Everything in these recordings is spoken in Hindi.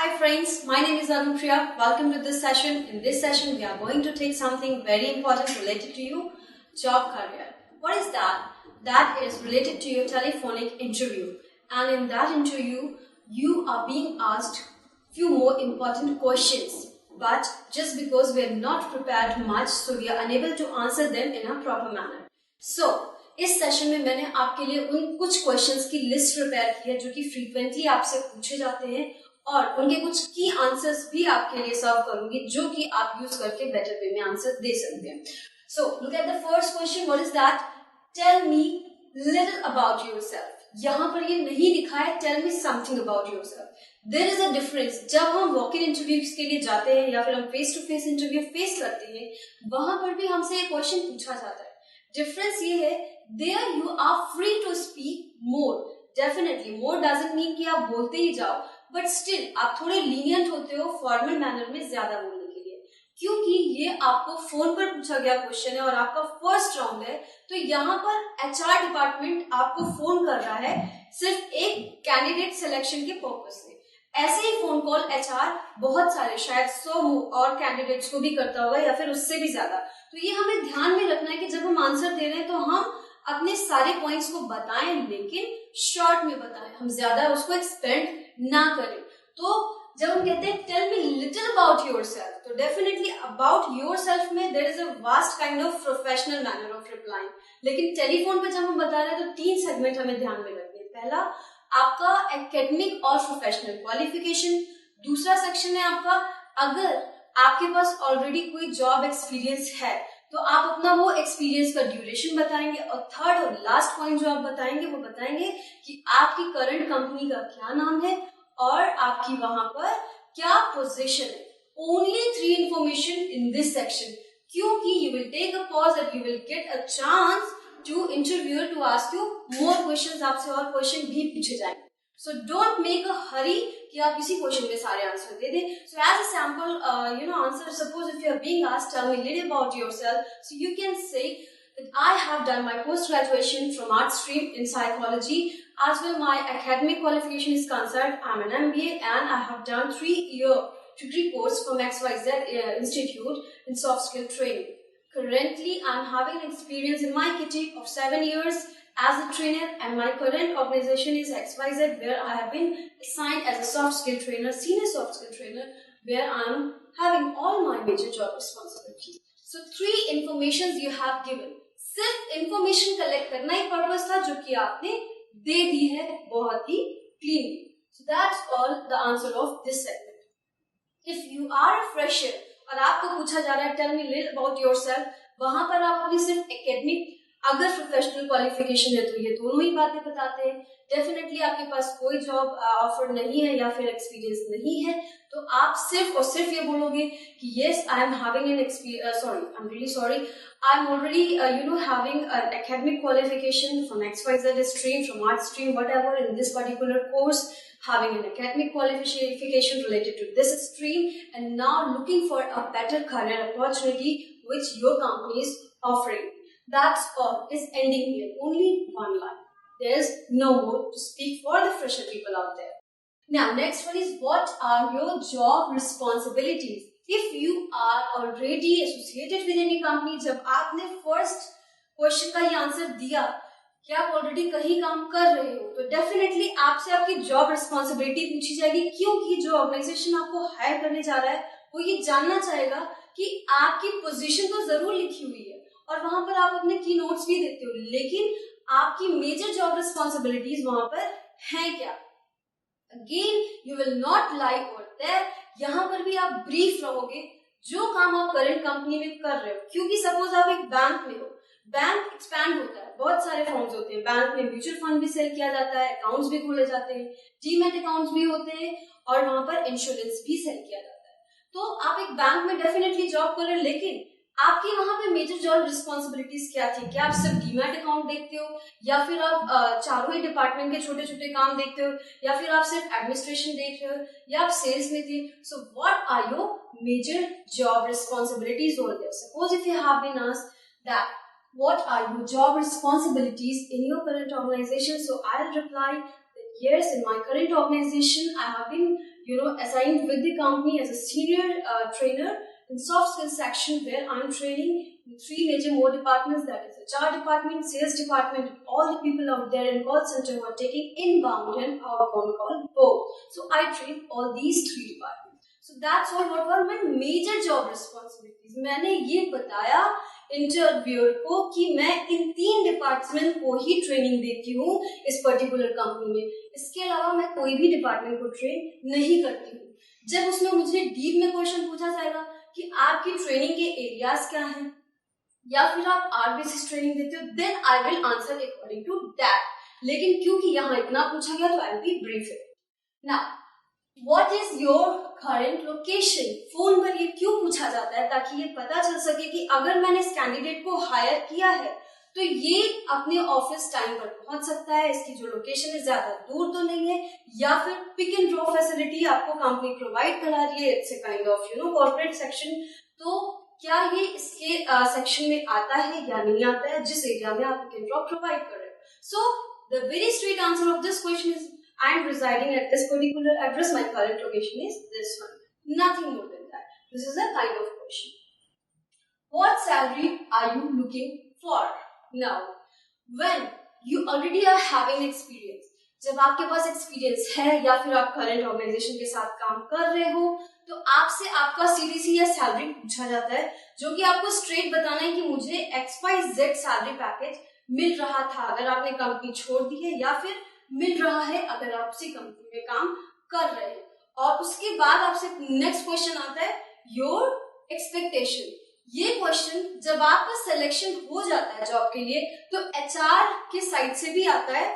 Hi friends, my name is Anupriya. Welcome to this session. In this session, we are going to take something very important related to you, job career. What is that? That is related to your telephonic interview. And in that interview, you are being asked few more important questions. But just because we are not prepared much, so we are unable to answer them in a proper manner. So, इस सेशन में मैंने आपके लिए उन कुछ क्वेश्चंस की लिस्ट प्रिपेयर की है जो कि फ्रीक्वेंटली आपसे पूछे जाते हैं और उनके कुछ की आंसर्स भी आपके लिए सर्व करूंगी जो कि आप यूज करके बेटर वे में आंसर दे सकते हैं. So look at the first question. What is that? Tell me little about yourself. यहाँ पर ये नहीं लिखा है tell me something about yourself. There is a difference. जब हम वॉक इन इंटरव्यूज के लिए जाते हैं या फिर हम face to face interview face करते हैं, वहां पर भी हमसे ये क्वेश्चन पूछा जाता है. डिफरेंस ये है, there you are free to speak more. Definitely more doesn't mean कि आप बोलते ही जाओ, बट स्टिल आप थोड़े लीनियंट होते हो फॉर्मल मैनर में ज्यादा बोलने के लिए, क्योंकि ये आपको फोन पर पूछा गया क्वेश्चन है और आपका फर्स्ट राउंड है. तो यहाँ पर एचआर डिपार्टमेंट आपको फोन कर रहा है सिर्फ एक कैंडिडेट सिलेक्शन के पर्पज से. ऐसे ही फोन कॉल एचआर बहुत सारे, शायद 100 और कैंडिडेट्स को भी करता होगा या फिर उससे भी ज्यादा. तो ये हमें ध्यान में रखना है कि जब हम आंसर दे रहे हैं तो हम अपने सारे पॉइंट्स को बताएं, लेकिन शॉर्ट में बताएं, हम ज्यादा उसको एक्सपेंड ना करें. तो जब हम कहते हैं tell me little about yourself, तो डेफिनेटली अबाउट योरसेल्फ में there is a vast kind of professional manner of replying. लेकिन टेलीफोन पे जब हम बता रहे हैं तो 3 सेगमेंट हमें ध्यान में रखने हैं. पहला आपका एकेडमिक और प्रोफेशनल क्वालिफिकेशन. दूसरा सेक्शन है आपका अगर आपके पास ऑलरेडी कोई जॉब एक्सपीरियंस है तो आप अपना वो एक्सपीरियंस का ड्यूरेशन बताएंगे. और थर्ड और लास्ट पॉइंट जो आप बताएंगे वो बताएंगे कि आपकी करंट कंपनी का क्या नाम है और आपकी वहां पर क्या पोजीशन है. Only 3 information in this section, क्योंकि you will take a pause and you will get a chance to interviewer to ask you more questions. आपसे और क्वेश्चन भी पूछे जाएंगे. So don't make a hurry कि आप इसी क्वेश्चन में सारे आंसर दे दें. So as a sample, answer. Suppose if you are being asked, tell me a little about yourself. So you can say that I have done my post graduation from art stream in psychology. As well, my academic qualification is concerned, I'm an MBA and I have done 3-year degree course from XYZ Institute in soft skill training. Currently, I'm having an experience in my kitty of 7 years as a trainer, and my current organization is XYZ, where I have been assigned as a soft skill trainer, senior soft skill trainer, where I am having all my major job responsibilities. So 3 informations you have given. सिर्फ information collect करना ही पर्पस था जो कि आपने दे दी है बहुत ही clean. So that's all the answer of this segment. If you are a fresher और आपको पूछा जा रहा है tell me little about yourself, वहां पर आप अपनी सिर्फ academic, अगर प्रोफेशनल क्वालिफिकेशन है तो ये दोनों ही बातें बताते हैं. डेफिनेटली आपके पास कोई जॉब ऑफर नहीं है या फिर एक्सपीरियंस नहीं है तो आप सिर्फ और सिर्फ ये बोलोगे कि yes I am having an experience, I am really sorry, I am already having an academic qualification from XYZ stream, from art stream, whatever, in this particular course, having an academic qualification related to this stream, and now looking for a better career opportunity which your company is offering. That's all. Is ending here. Only one line. There's no more to speak for the fresher people out there. Now, next one is, what are your job responsibilities? If you are already associated with any company, जब आपने first question का ये आंसर दिया कि आप ऑलरेडी कहीं काम कर रहे हो, तो डेफिनेटली आपसे आपकी जॉब रिस्पॉन्सिबिलिटी पूछी जाएगी, क्योंकि जो ऑर्गेनाइजेशन आपको हायर करने जा रहा है वो ये जानना चाहेगा कि आपकी पोजीशन तो जरूर लिखी हुई है और वहां पर आप अपने की नोट्स भी देते हो, लेकिन आपकी मेजर जॉब रिस्पॉन्सिबिलिटीज वहां पर हैं क्या. Again you will not lie over there. यहाँ पर भी आप ब्रीफ रहोगे जो काम आप करंट कंपनी में कर रहे हो, क्योंकि सपोज आप एक बैंक में हो, बैंक एक्सपैंड होता है, बहुत सारे फॉर्म्स होते हैं. बैंक में म्यूचुअल फंड भी सेल किया जाता है, अकाउंट्स भी खोले जाते हैं, डीमैट अकाउंट्स भी होते हैं और वहां पर इंश्योरेंस भी सेल किया जाता है. तो आप एक बैंक में डेफिनेटली जॉब कर रहे हो, लेकिन आपकी वहां पे मेजर जॉब रिस्पॉन्सिबिलिटीज क्या थी? क्या आप सिर्फ डीमैट अकाउंट देखते हो या फिर आप चारों ही डिपार्टमेंट के छोटे छोटे काम देखते हो या फिर आप सिर्फ एडमिनिस्ट्रेशन देख रहे हो या आप सेल्स में थे? So what are your major job responsibilities over there? Suppose if you have been asked that what are your job responsibilities in your current organization, so I'll reply that yes, in my current organization I have been assigned with the company as a senior trainer in soft skills section, where I'm training in three major more departments, that is HR department, sales department, and all the people out there in call center who are taking inbound and outbound call both. So I train all these three departments. So that's all what were my major job responsibilities. मैंने ये बताया इंटरव्यूअर को कि मैं इन 3 डिपार्टमेंट को ही ट्रेनिंग देती हूँ इस पर्टिकुलर कंपनी में. इसके अलावा मैं कोई भी डिपार्टमेंट को ट्रेन नहीं करती हूँ. जब उसमें मुझे डीप में क्वेश्चन पूछा जाएगा कि आपकी ट्रेनिंग के एरियाज क्या हैं या फिर आप आर बेसिस ट्रेनिंग देते हो, then I will answer according to that. लेकिन क्योंकि यहाँ इतना पूछा गया तो I will be brief. Now What is your current location? Phone पर ये क्यों पूछा जाता है? ताकि ये पता चल सके कि अगर मैंने इस कैंडिडेट को हायर किया है तो ये अपने ऑफिस टाइम पर पहुंच सकता है, इसकी जो लोकेशन है ज्यादा दूर तो नहीं है, या फिर पिक एंड ड्रॉप फैसिलिटी आपको कंपनी प्रोवाइड करा रही है. It's a kind of corporate section. तो क्या ये इसके सेक्शन में आता है या नहीं आता है जिस एरिया में आप पिक एंड ड्रॉप प्रोवाइड कर रहे हो? So the very straight answer of this question is I am residing at this particular address. My current location is this one. Nothing more than that. This is a kind of question. What salary are you looking for? Now, when you already are having experience, जब आपके पास एक्सपीरियंस है या फिर आप करंट ऑर्गेनाइजेशन के साथ काम कर रहे हो, तो आपसे आपका सीटीसी या सैलरी पूछा जाता है, जो कि आपको स्ट्रेट बताना है कि मुझे XYZ सैलरी पैकेज मिल रहा था अगर आपने कंपनी छोड़ दी है, या फिर मिल रहा है अगर आप उसी कंपनी में काम कर रहे हैं. और उसके बाद आपसे नेक्स्ट क्वेश्चन आता है योर एक्सपेक्टेशन. ये क्वेश्चन जब आपका सिलेक्शन हो जाता है जॉब के लिए तो HR के साइड से भी आता है.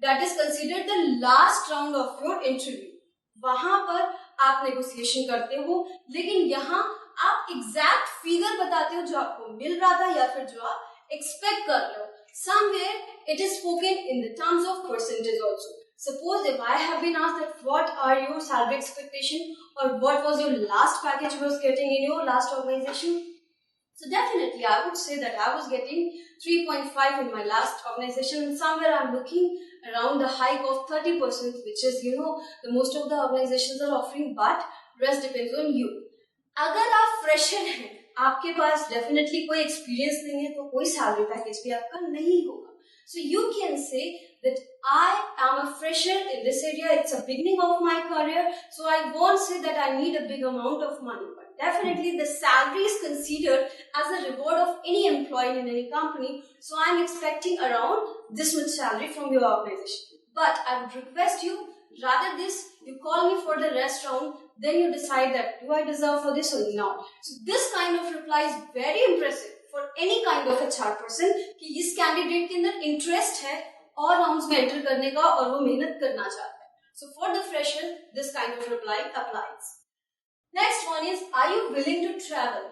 That is considered the last round of your interview. वहां पर आप नेगोशिएशन करते हो, लेकिन यहाँ आप एग्जैक्ट फिगर बताते हो जो आपको मिल रहा था या फिर जो आप एक्सपेक्ट कर रहे हो. Somewhere it is spoken in the terms of percentage also. Suppose if I have been asked that what are your salary expectation or what was your last package you was getting in your last organization, so definitely I would say that I was getting 3.5 in my last organization, and somewhere I'm looking around the hike of 30%, which is the most of the organizations are offering, but rest depends on you. अगर आप फ्रेशर हैं, आपके पास डेफिनेटली कोई एक्सपीरियंस नहीं है, तो कोई सैलरी पैकेज भी आपका नहीं होगा. So you can say that I am a fresher in this area, it's a beginning of my career, so I won't say that I need a big amount of money. But definitely the salary is considered as a reward of any employ in any company, so I am expecting around this much salary from your organisation. But I would request you, rather this you call me for the rest round, then you decide that do I deserve for this or not. So this kind of reply is very impressive for any kind of HR person कि इस कैंडिडेट के अंदर इंटरेस्ट है और राउंड्स में एंटर करने का और वो मेहनत करना चाहता है. So for the fresher this kind of reply applies. Next one is, are you willing to travel?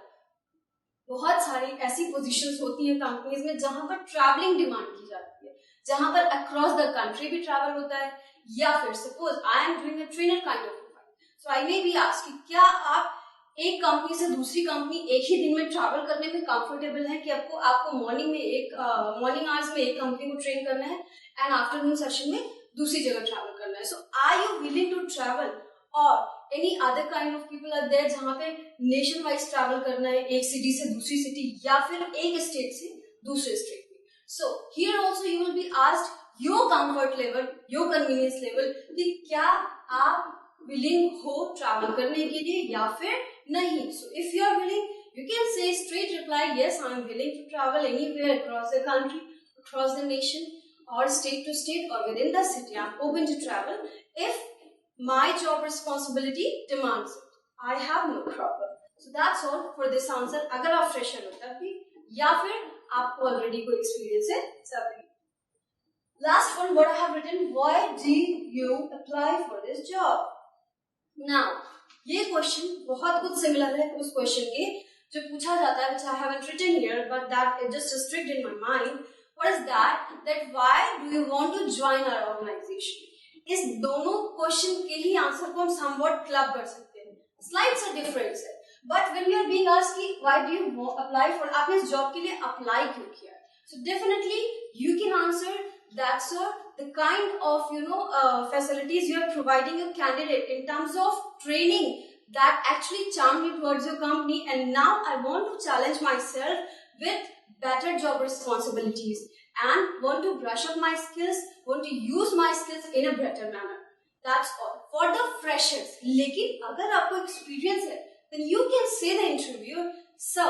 बहुत सारी ऐसी पोजीशंस होती हैं कंपनीज में जहां पर ट्रैवलिंग डिमांड की जाती है, जहां पर अक्रॉस द कंट्री भी ट्रैवल होता है, या फिर suppose I am doing a trainer kind of profile, so I may be ask कि क्या आप एक कंपनी से दूसरी कंपनी एक ही दिन में ट्रैवल करने में कंफर्टेबल है कि आपको मॉर्निंग आवर्स में एक कंपनी को ट्रेन करना है एंड आफ्टरनून सेशन में दूसरी जगह ट्रैवल करना है. So are you willing to travel, और any other kind of people are there जहां पे नेशन वाइज ट्रैवल करना है, एक सिटी से दूसरी सिटी या फिर एक स्टेट से दूसरे स्टेट में. So here also you will be asked your comfort level, your convenience level, कि क्या आप विलिंग हो ट्रैवल करने के लिए या फिर नहीं. So if you are willing, you can say straight reply, yes, I am willing to travel anywhere across the country, across the nation, or state to state, or within the city. I am open to travel if my job responsibility demands it. I have no problem. So that's all for this answer. अगर आप fresher हो तब भी, या फिर आपको already कोई experience है तब भी. Last one, what I have written, why do you apply for this job? Now, ये question बहुत कुछ similar है उस question के जो पूछा जाता है, which I haven't written here, but that is just strict in my mind. What is that? That why do you want to join our organization? इस दोनों question के ही answer को हम somewhat club कर सकते हैं. Slides are different, sir. But when you are being asked कि why do you apply for, आपने इस job के लिए apply क्यों किया? So definitely you can answer That's the kind of facilities you are providing your candidate in terms of training that actually charmed me towards your company, and now I want to challenge myself with better job responsibilities and want to brush up my skills, want to use my skills in a better manner. That's all for the freshers. लेकिन अगर आपको experience है, then you can say the interviewer, so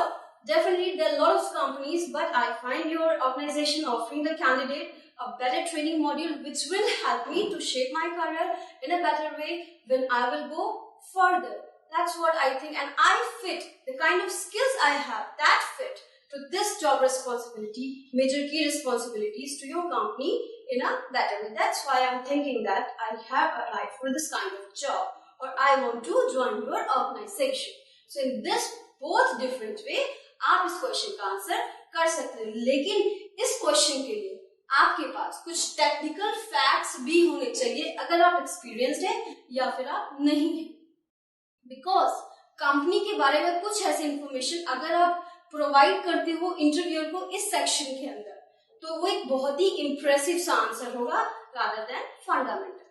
definitely there are a lot of companies, but I find your organization offering the candidate a better training module which will help me to shape my career in a better way when I will go further. That's what I think, and I fit the kind of skills I have that fit to this job responsibility, major key responsibilities to your company in a better way. That's why I'm thinking that I have applied for this kind of job, or I want to join your organization. So in this both different way, आप इस क्वेश्चन का आंसर कर सकते हो, लेकिन इस क्वेश्चन के लिए आपके पास कुछ टेक्निकल फैक्ट्स भी होने चाहिए अगर आप एक्सपीरियंस्ड है या फिर आप नहीं है। बिकॉज कंपनी के बारे में कुछ ऐसी इंफॉर्मेशन अगर आप प्रोवाइड करते हो इंटरव्यूअर को इस सेक्शन के अंदर, तो वो एक बहुत ही इंप्रेसिव सा आंसर होगा rather than fundamental.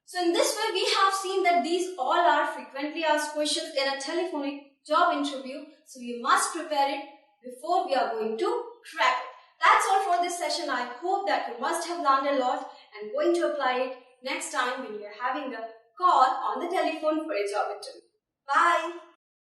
So in this way we have seen that these all are frequently asked questions in a telephonic job interview, so we must prepare it before we are going to crack it. That's all for this session. I hope that you must have learned a lot and going to apply it next time when you are having a call on the telephone for a job interview. Bye.